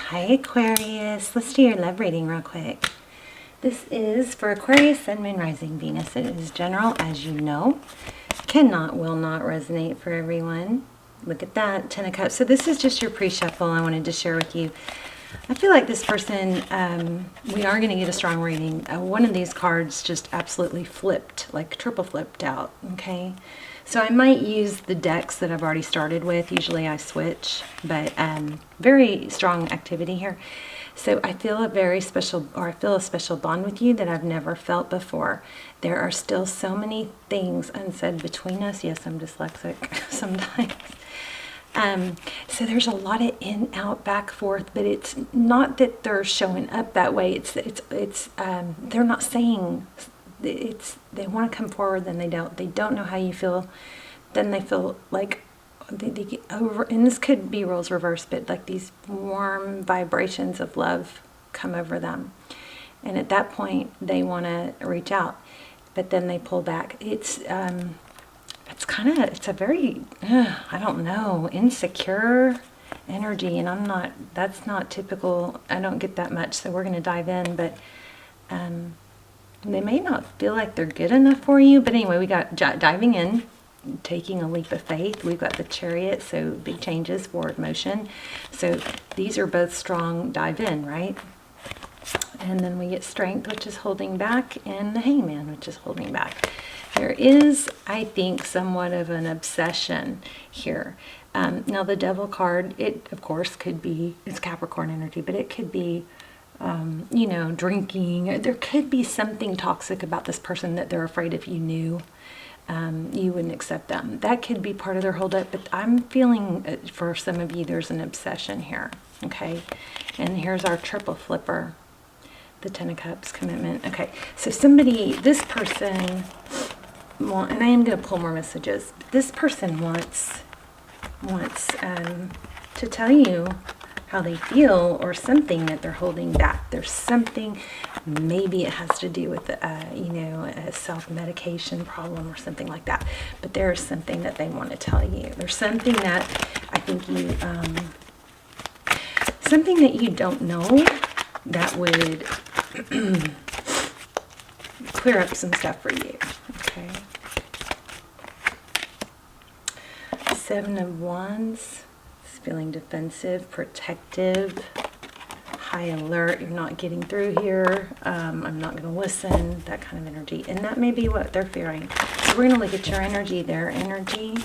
Hi Aquarius, let's do your love reading real quick. This is for Aquarius, Sun, Moon, Rising, Venus. It is general, as you know. Will not resonate for everyone. Look at that, 10 of Cups. So this is just your pre-shuffle I wanted to share with you. I feel like this person, we are going to get a strong reading. One of these cards just absolutely flipped, like triple flipped out, okay? So I might use the decks that I've already started with. Usually I switch, but very strong activity here. So I feel a very special, or I feel a special bond with you that I've never felt before. There are still so many things unsaid between us. Yes, I'm dyslexic sometimes. So there's a lot of in, out, back, forth, but it's not that they're showing up that way. They're not saying they want to come forward, then they don't. They don't know how you feel. Then they feel like they get over, and this could be roles reversed, but like these warm vibrations of love come over them. And at that point, they want to reach out, but then they pull back. It's a very, I don't know, insecure energy, and that's not typical. I don't get that much, so we're going to dive in, but they may not feel like they're good enough for you. But anyway, we got diving in, taking a leap of faith. We've got the Chariot, so big changes, forward motion. So these are both strong dive in, right? And then we get Strength, which is holding back, and the Hangman, which is holding back. There is, I think, somewhat of an obsession here. Now the Devil card, it of course could be, it's Capricorn energy, but it could be drinking. There could be something toxic about this person that they're afraid if you knew, you wouldn't accept them. That could be part of their holdup, but I'm feeling for some of you there's an obsession here, okay? And here's our triple flipper, the 10 of Cups, commitment. Okay, so this person, and I am going to pull more messages, but this person wants to tell you how they feel, or something that they're holding back. There's something, maybe it has to do with a self-medication problem or something like that, but there's something that they want to tell you. There's something that I think something that you don't know that would clear up some stuff for you, okay? 7 of Wands. Feeling defensive, protective, high alert. You're not getting through here. I'm not going to listen. That kind of energy. And that may be what they're fearing. So we're going to look at your energy, their energy.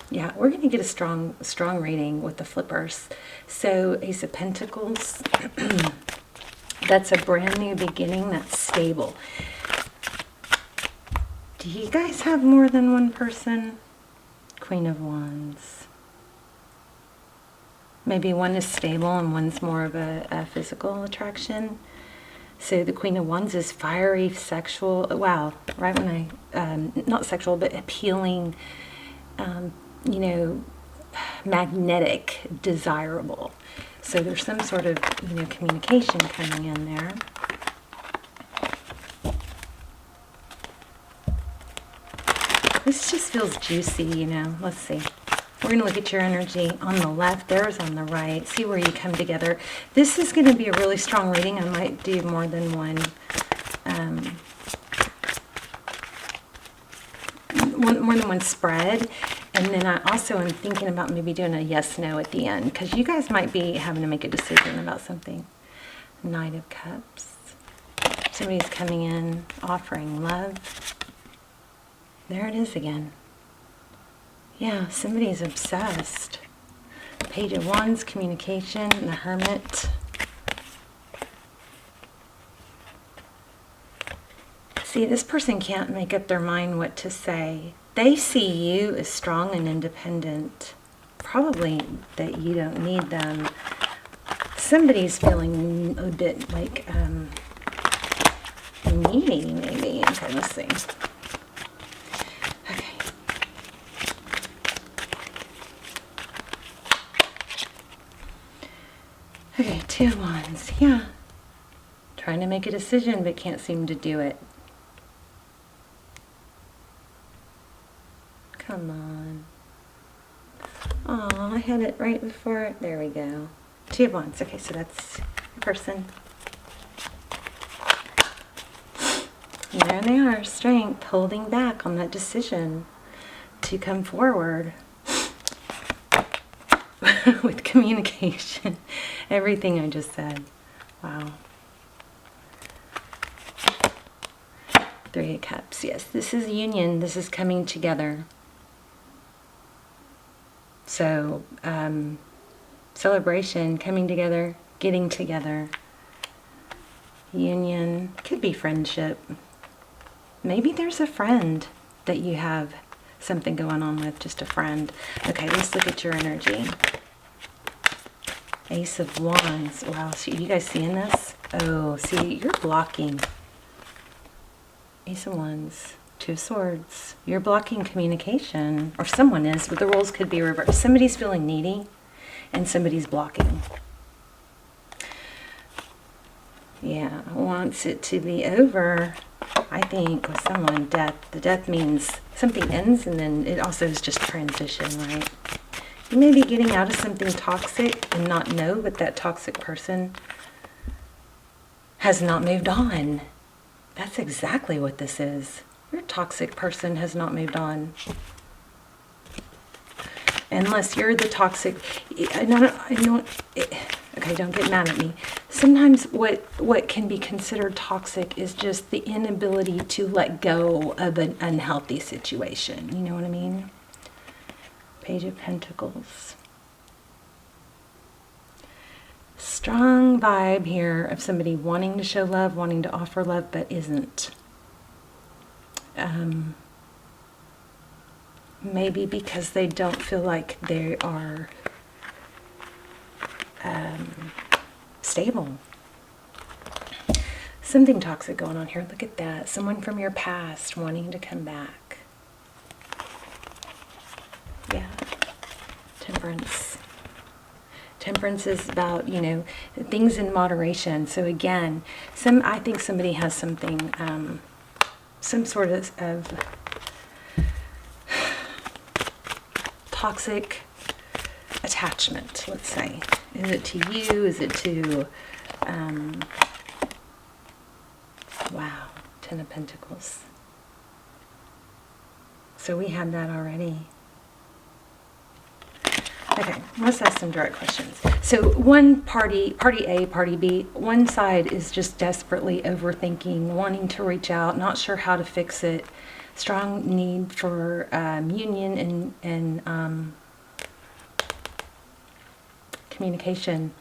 Yeah, we're going to get a strong reading with the flippers. So Ace of Pentacles. That's a brand new beginning. That's stable. Do you guys have more than one person? Queen of Wands. Maybe one is stable and one's more of a physical attraction. So the Queen of Wands is fiery, sexual. Wow, right when not sexual, but appealing, magnetic, desirable. So there's some sort of, communication coming in there. This just feels juicy, Let's see. We're going to look at your energy on the left, theirs on the right, see where you come together. This is going to be a really strong reading. I might do more than one spread. And then I also am thinking about maybe doing a yes-no at the end, because you guys might be having to make a decision about something. Knight of Cups. Somebody's coming in, offering love. There it is again. Yeah, somebody's obsessed. Page of Wands, communication, and the Hermit. See, this person can't make up their mind what to say. They see you as strong and independent. Probably that you don't need them. Somebody's feeling a bit like needy, maybe. Okay, let's see. Okay, 2 of Wands, yeah. Trying to make a decision, but can't seem to do it. Come on. Oh, I had it right before. There we go. Two of Wands. Okay, so that's your person. And there they are, strength, holding back on that decision to come forward with communication. Everything I just said. Wow. Three of Cups. Yes, this is union. This is coming together. So, celebration, coming together, getting together. Union. Could be friendship. Maybe there's a friend that you have something going on with, just a friend. Okay, let's look at your energy. Ace of Wands. Wow, so you guys seeing this? Oh, see, you're blocking. Ace of Wands. Two of Swords. You're blocking communication, or someone is, but the roles could be reversed. Somebody's feeling needy, and somebody's blocking. Yeah, wants it to be over, I think, with someone. Death. The death means something ends, and then it also is just transition, right? You may be getting out of something toxic and not know, but that toxic person has not moved on. That's exactly what this is. Your toxic person has not moved on. Unless you're the toxic. Okay, don't get mad at me. Sometimes what can be considered toxic is just the inability to let go of an unhealthy situation. You know what I mean? Page of Pentacles. Strong vibe here of somebody wanting to show love, wanting to offer love, but isn't. Maybe because they don't feel like they are stable. Something toxic going on here. Look at that. Someone from your past wanting to come back. Yeah. Temperance. Temperance is about, you know, things in moderation. So again, I think somebody has something, some sort of toxic attachment, let's say. Is it to you? Is it to, wow, Ten of Pentacles. So we had that already. Okay, let's ask some direct questions. So one party A, party B, one side is just desperately overthinking, wanting to reach out, not sure how to fix it, strong need for union and communication.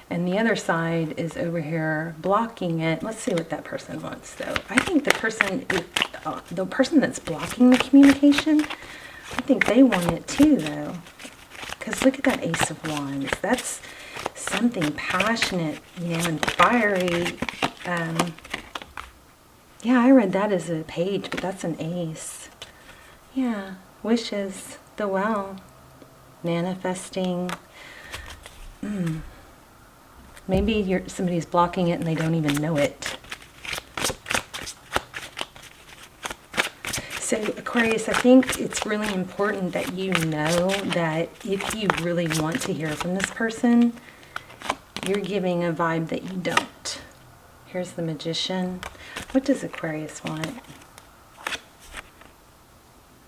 And the other side is over here blocking it. Let's see what that person wants, though. I think the person that's blocking the communication, I think they want it too, though. Because look at that Ace of Wands. That's something passionate, you know, and fiery. Yeah, I read that as a page, but that's an ace. Yeah, wishes, the well, manifesting. Maybe somebody's blocking it and they don't even know it. So Aquarius, I think it's really important that you know that if you really want to hear from this person, you're giving a vibe that you don't. Here's the Magician. What does Aquarius want?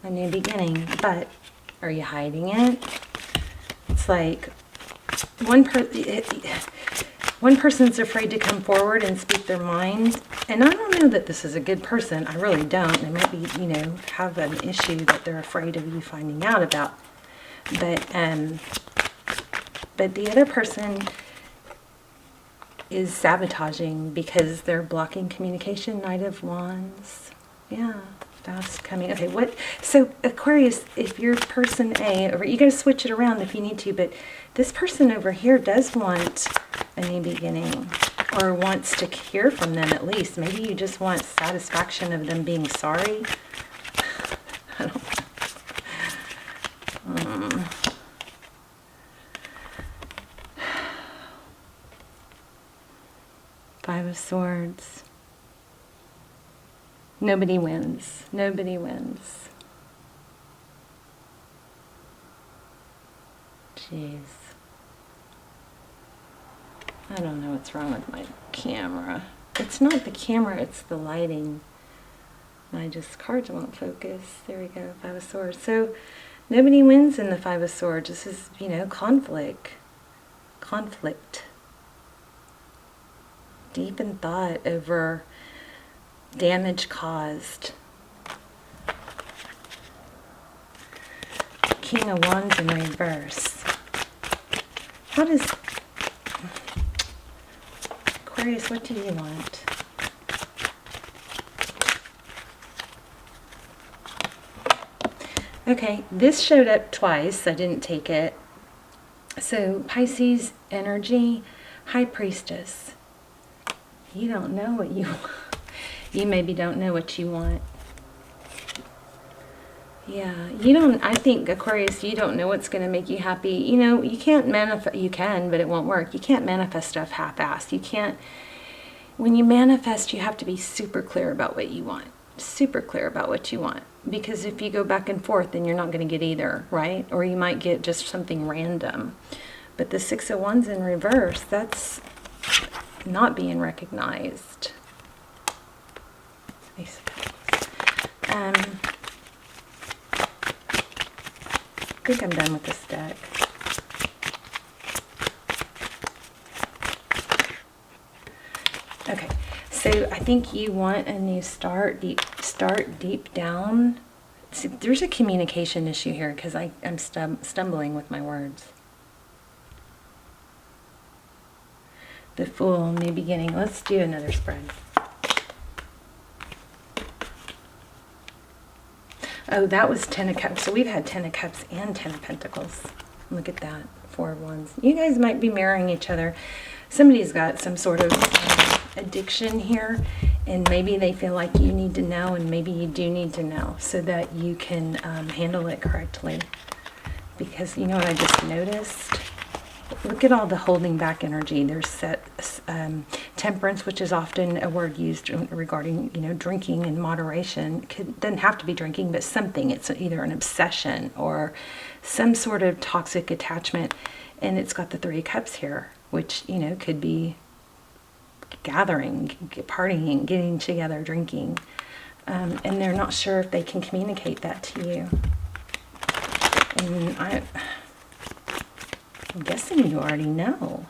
A new beginning. But are you hiding it? It's like one person's afraid to come forward and speak their mind. And I don't know that this is a good person. I really don't. They might be, you know, have an issue that they're afraid of you finding out about. But the other person is sabotaging because they're blocking communication. Knight of Wands. Yeah, fast coming. Okay, so Aquarius, if you're person A, or you got to switch it around if you need to, but this person over here does want a new beginning, or wants to hear from them at least. Maybe you just want satisfaction of them being sorry. I don't know. Five of Swords. Nobody wins. Nobody wins. Jeez. I don't know what's wrong with my camera. It's not the camera, it's the lighting. My cards won't focus. There we go, Five of Swords. So nobody wins in the Five of Swords. This is, you know, conflict. Conflict. Deep in thought over damage caused. King of Wands in reverse. How does... Aquarius, what do you want? Okay, this showed up twice. I didn't take it. So, Pisces energy, High Priestess. You don't know what you want. You maybe don't know what you want. Yeah, you don't, I think, Aquarius, you don't know what's going to make you happy. You know, you can't manifest, you can, but it won't work. You can't manifest stuff half-assed. You can't, when you manifest, you have to be super clear about what you want. Super clear about what you want. Because if you go back and forth, then you're not going to get either, right? Or you might get just something random. But the Six of Wands in reverse, that's not being recognized. Ace of Pentacles. I think I'm done with this deck. Okay, so I think you want a new start deep down. See, there's a communication issue here because I'm stumbling with my words. The Fool, new beginning. Let's do another spread. Oh, that was Ten of Cups. So we've had Ten of Cups and Ten of Pentacles. Look at that. Four of Wands. You guys might be mirroring each other. Somebody's got some sort of addiction here, and maybe they feel like you need to know, and maybe you do need to know so that you can handle it correctly. Because you know what I just noticed? Look at all the holding back energy. There's temperance, which is often a word used regarding, you know, drinking in moderation. Doesn't have to be drinking, but something. It's either an obsession or some sort of toxic attachment. And it's got the Three of Cups here, which, you know, could be gathering, partying, getting together, drinking. And they're not sure if they can communicate that to you. And I'm guessing you already know.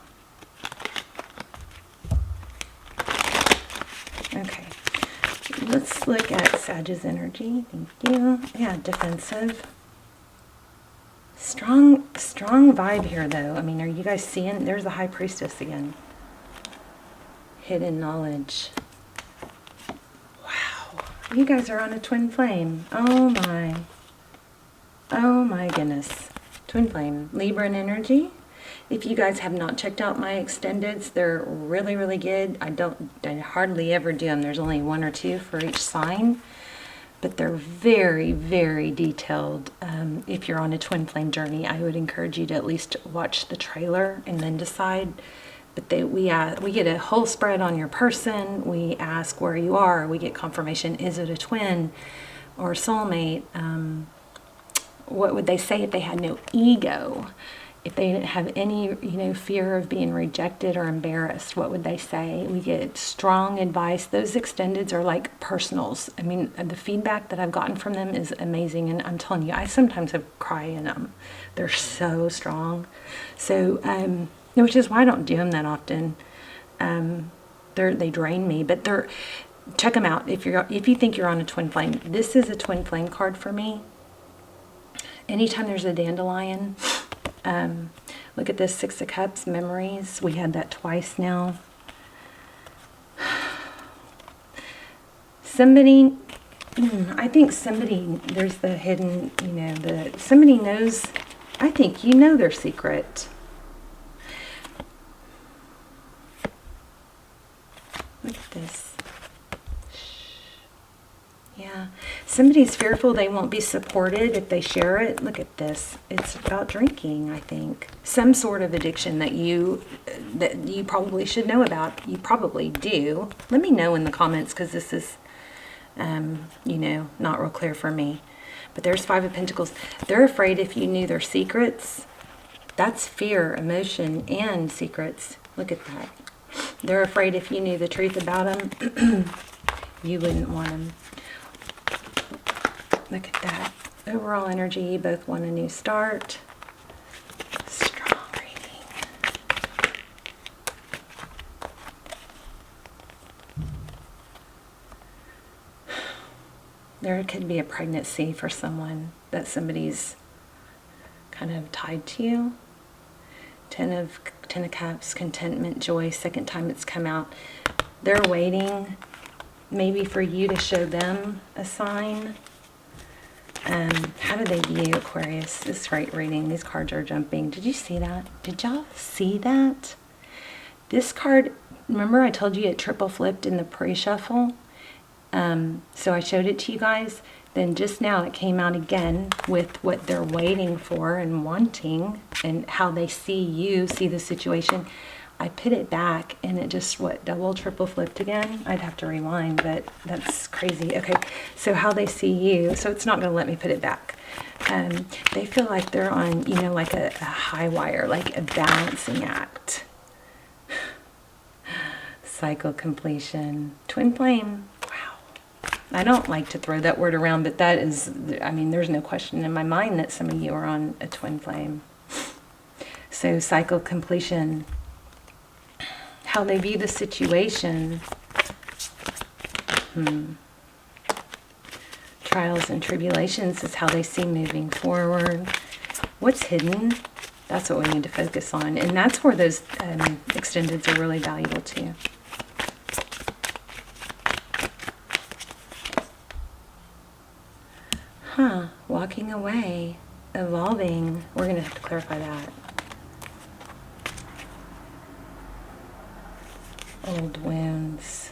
Okay, let's look at Sagittarius energy. Thank you. Yeah, defensive. Strong vibe here, though. I mean, are you guys seeing? There's the High Priestess again. Hidden knowledge. Wow, you guys are on a twin flame. Oh my. Oh my goodness. Twin flame. Libra energy. If you guys have not checked out my extendeds, they're really, really good. I hardly ever do them. There's only one or two for each sign, but they're very, very detailed. If you're on a twin flame journey, I would encourage you to at least watch the trailer and then decide. But we get a whole spread on your person. We ask where you are. We get confirmation. Is it a twin or a soulmate? What would they say if they had no ego? If they didn't have any, you know, fear of being rejected or embarrassed, what would they say? We get strong advice. Those extendeds are like personals. I mean, the feedback that I've gotten from them is amazing. And I'm telling you, I sometimes have cried in them. They're so strong. So, which is why I don't do them that often. They drain me, but check them out. If you think you're on a twin flame, this is a twin flame card for me. Anytime there's a dandelion, look at this, Six of Cups, memories. We had that twice now. Somebody, I think somebody, there's the hidden, you know, somebody knows, I think you know their secret. Look at this. Yeah, somebody's fearful they won't be supported if they share it. Look at this. It's about drinking, I think. Some sort of addiction that you probably should know about. You probably do. Let me know in the comments, because this is, you know, not real clear for me. But there's Five of Pentacles. They're afraid if you knew their secrets, That's fear, emotion, and secrets. Look at that. They're afraid if you knew the truth about them, you wouldn't want them. Look at that. Overall energy, you both want a new start. Strong reading. There could be a pregnancy for someone that somebody's kind of tied to you. Ten of Cups, contentment, joy, second time it's come out. They're waiting maybe for you to show them a sign. How do they view Aquarius? This is great reading. These cards are jumping. Did you see that? Did y'all see that? This card, remember I told you it triple flipped in the pre-shuffle? So I showed it to you guys. Then just now it came out again with what they're waiting for and wanting and how they see you, see the situation. I put it back and it just, double, triple flipped again? I'd have to rewind, but that's crazy. Okay, so how they see you. So it's not going to let me put it back. They feel like they're on, like a high wire, like a balancing act. Cycle completion. Twin flame. I don't like to throw that word around, but that is, there's no question in my mind that some of you are on a twin flame. So cycle completion, how they view the situation. Trials and tribulations is how they see moving forward. What's hidden? That's what we need to focus on. And that's where those extendeds are really valuable too. Walking away, evolving. We're going to have to clarify that. Old wounds.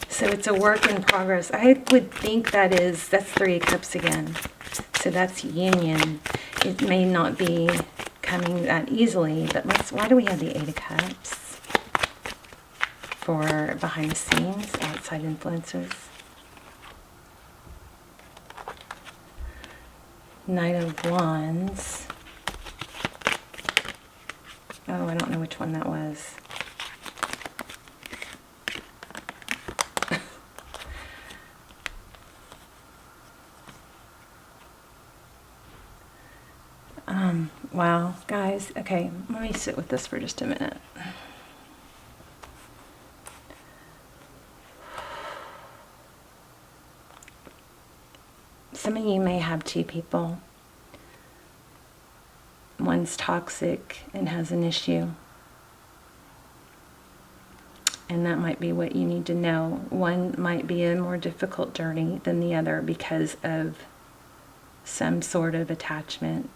So it's a work in progress. I would think that's 3 of Cups again. So that's union. It may not be coming that easily, but why do we have the 8 of Cups? For behind the scenes, outside influences. Knight of Wands. Oh, I don't know which one that was. Wow, guys. Okay, let me sit with this for just a minute. Some of you may have 2 people. One's toxic and has an issue. And that might be what you need to know. One might be a more difficult journey than the other because of some sort of attachment.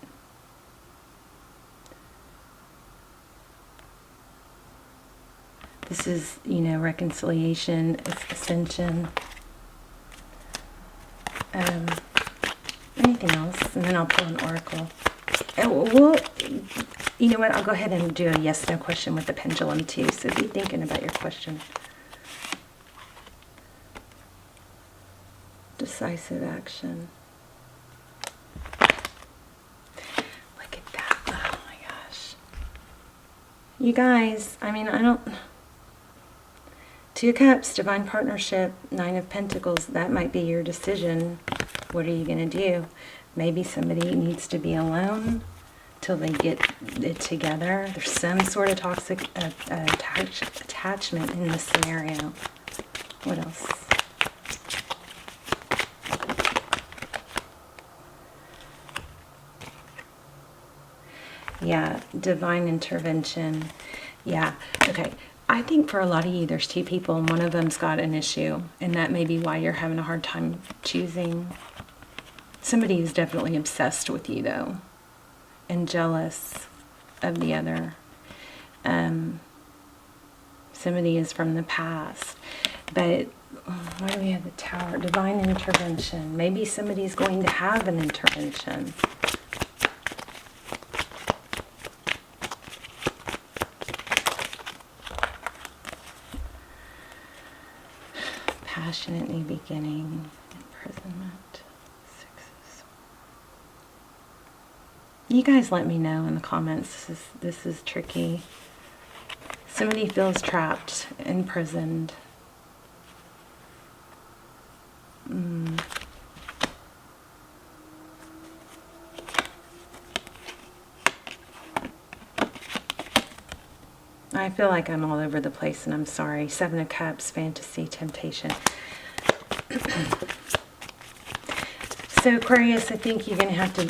This is, reconciliation, ascension. Anything else? And then I'll pull an oracle. Well, you know what? I'll go ahead and do a yes/no question with the pendulum too. So be thinking about your question. Decisive action. Look at that. Oh my gosh. You guys, I don't... 2 Cups, divine partnership, 9 of Pentacles. That might be your decision. What are you going to do? Maybe somebody needs to be alone till they get it together. There's some sort of toxic attachment in this scenario. What else? Yeah, divine intervention. Yeah, okay. I think for a lot of you, there's 2 people and one of them's got an issue. And that may be why you're having a hard time choosing. Somebody is definitely obsessed with you, though. And jealous of the other. Somebody is from the past. But why do we have the Tower? Divine intervention. Maybe somebody's going to have an intervention. passionate new beginning, imprisonment, sixes. You guys let me know in the comments. This is tricky. Somebody feels trapped, imprisoned. I feel like I'm all over the place, and I'm sorry. Seven of Cups, fantasy, temptation. So Aquarius, I think you're going to have to,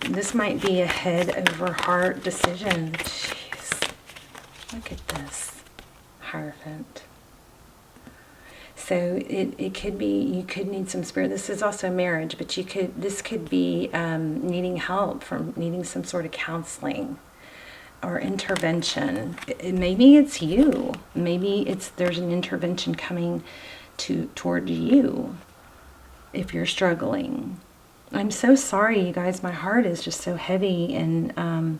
this might be a head over heart decision. Jeez. Look at this. Hierophant. So it could be, you could need some spirit. This is also marriage, but this could be needing help, from needing some sort of counseling or intervention. Maybe it's you. Maybe there's an intervention coming toward you if you're struggling. I'm so sorry, you guys. My heart is just so heavy, and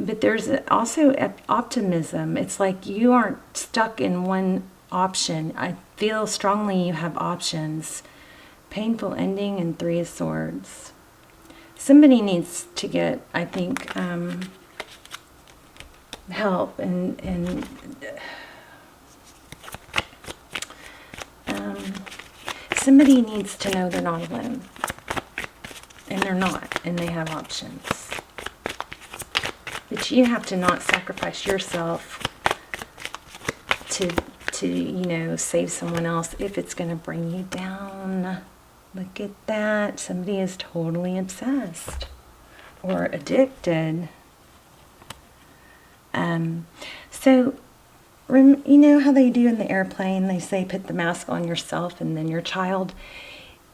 but there's also optimism. It's like you aren't stuck in one option. I feel strongly you have options. Painful ending and Three of Swords. Somebody needs to get, I think, help, and somebody needs to know they're not alone, and they're not, and they have options. But you have to not sacrifice yourself to save someone else if it's going to bring you down. Look at that. Somebody is totally obsessed or addicted. So, you know how they do in the airplane? They say put the mask on yourself and then your child.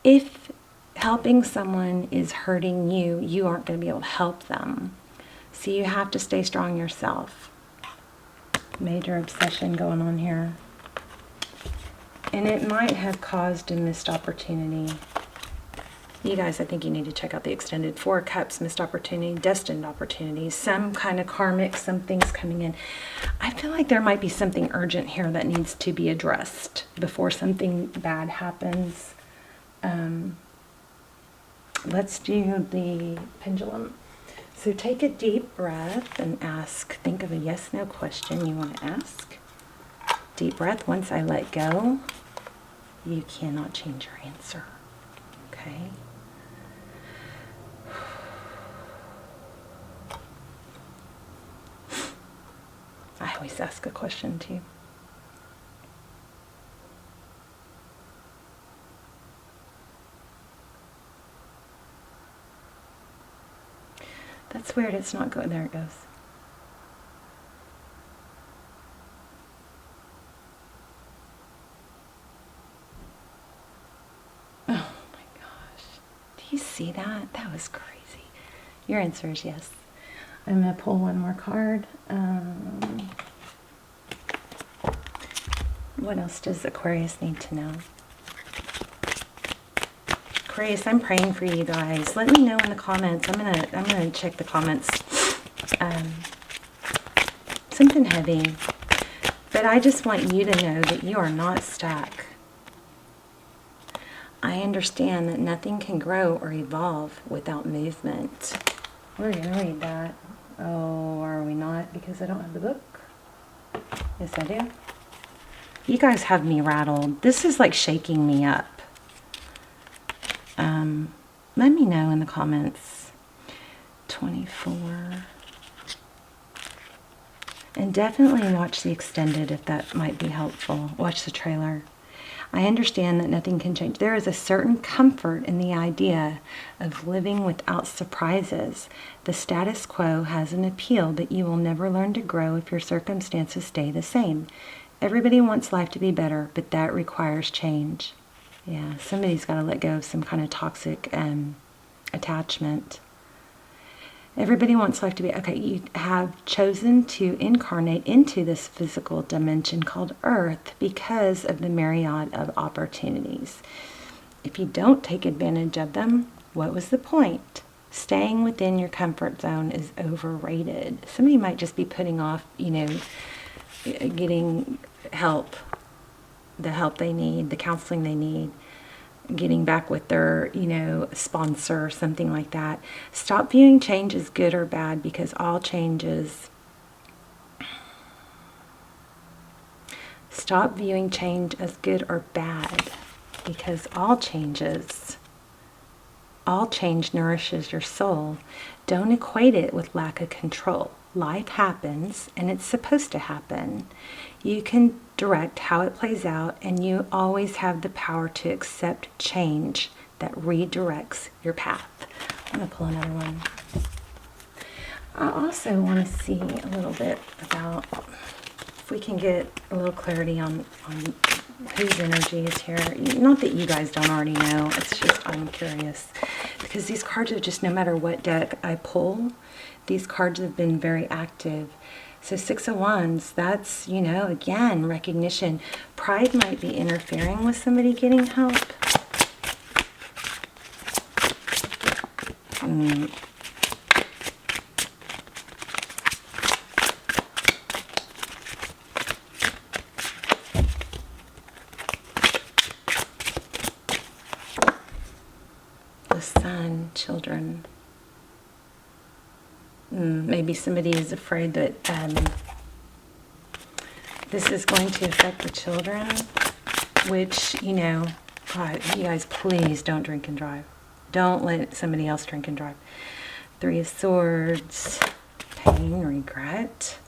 If helping someone is hurting you, you aren't going to be able to help them. So you have to stay strong yourself. Major obsession going on here. And it might have caused a missed opportunity. You guys, I think you need to check out the extended Four of Cups, missed opportunity, destined opportunities, some kind of karmic, something's coming in. I feel like there might be something urgent here that needs to be addressed before something bad happens. Let's do the pendulum. So take a deep breath and ask, think of a yes/no question you want to ask. Deep breath. Once I let go, you cannot change your answer. Okay? I always ask a question too. That's weird, it's not going. There it goes. Oh my gosh. Do you see that? That was crazy. Your answer is yes. I'm going to pull one more card. What else does Aquarius need to know? Aquarius, I'm praying for you guys. Let me know in the comments. I'm gonna check the comments. Something heavy. But I just want you to know that you are not stuck. I understand that nothing can grow or evolve without movement. We're gonna read that. Oh, are we not? Because I don't have the book. Yes, I do. You guys have me rattled. This is like shaking me up. Let me know in the comments. 24. And definitely watch the extended if that might be helpful. Watch the trailer. I understand that nothing can change. There is a certain comfort in the idea of living without surprises. The status quo has an appeal, but you will never learn to grow if your circumstances stay the same. Everybody wants life to be better, but that requires change. Yeah, somebody's got to let go of some kind of toxic attachment. Everybody wants life to be, okay, you have chosen to incarnate into this physical dimension called Earth because of the myriad of opportunities. If you don't take advantage of them, what was the point? Staying within your comfort zone is overrated. Somebody might just be putting off, getting help the help they need, the counseling they need, getting back with their, sponsor, something like that. Stop viewing change as good or bad, because all changes. Stop viewing change as good or bad, because all change nourishes your soul. Don't equate it with lack of control. Life happens, and it's supposed to happen. You can direct how it plays out, and you always have the power to accept change that redirects your path. I'm going to pull another one. I also want to see a little bit about, if we can get a little clarity on whose energy is here. Not that you guys don't already know, it's just I'm curious. Because these cards are just, no matter what deck I pull, these cards have been very active. So 6 of Wands, that's, again, recognition. Pride might be interfering with somebody getting help. The Sun, children. Maybe somebody is afraid that this is going to affect the children, which, God, you guys, please don't drink and drive. Don't let somebody else drink and drive. 3 of Swords, pain, regret.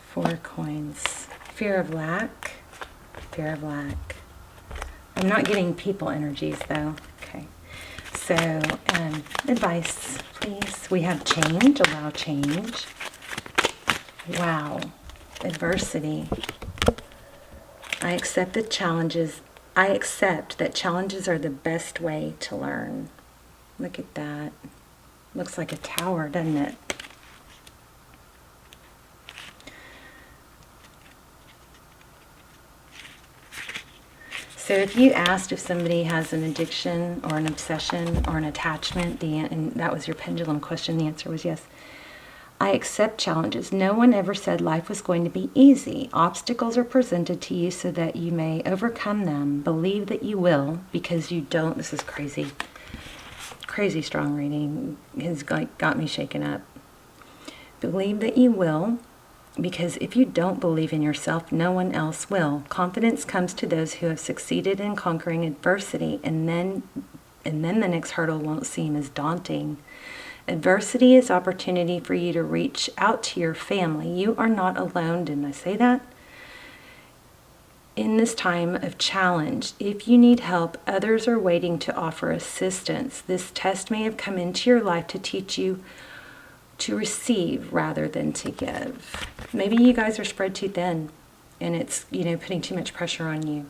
Four of Coins, fear of lack, fear of lack. I'm not getting people energies though. Okay. So, advice, please. We have change, allow change. Wow. Adversity. I accept that challenges are the best way to learn. Look at that. Looks like a tower, doesn't it? So if you asked if somebody has an addiction or an obsession or an attachment, and that was your pendulum question, the answer was yes. I accept challenges. No one ever said life was going to be easy. Obstacles are presented to you so that you may overcome them. Believe that you will, because you don't. This is crazy. Crazy strong reading has got me shaken up. Believe that you will, because if you don't believe in yourself, no one else will. Confidence comes to those who have succeeded in conquering adversity, and then the next hurdle won't seem as daunting. Adversity is opportunity for you to reach out to your family. You are not alone. Didn't I say that? In this time of challenge, if you need help, others are waiting to offer assistance. This test may have come into your life to teach you to receive rather than to give. Maybe you guys are spread too thin and it's, putting too much pressure on you.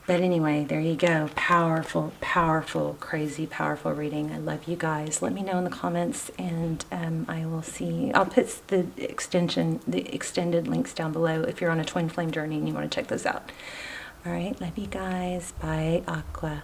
But anyway, there you go. Powerful, powerful, crazy, powerful reading. I love you guys. Let me know in the comments, and I will see. I'll put the extended links down below if you're on a twin flame journey and you want to check those out. All right, love you guys. Bye, Aqua.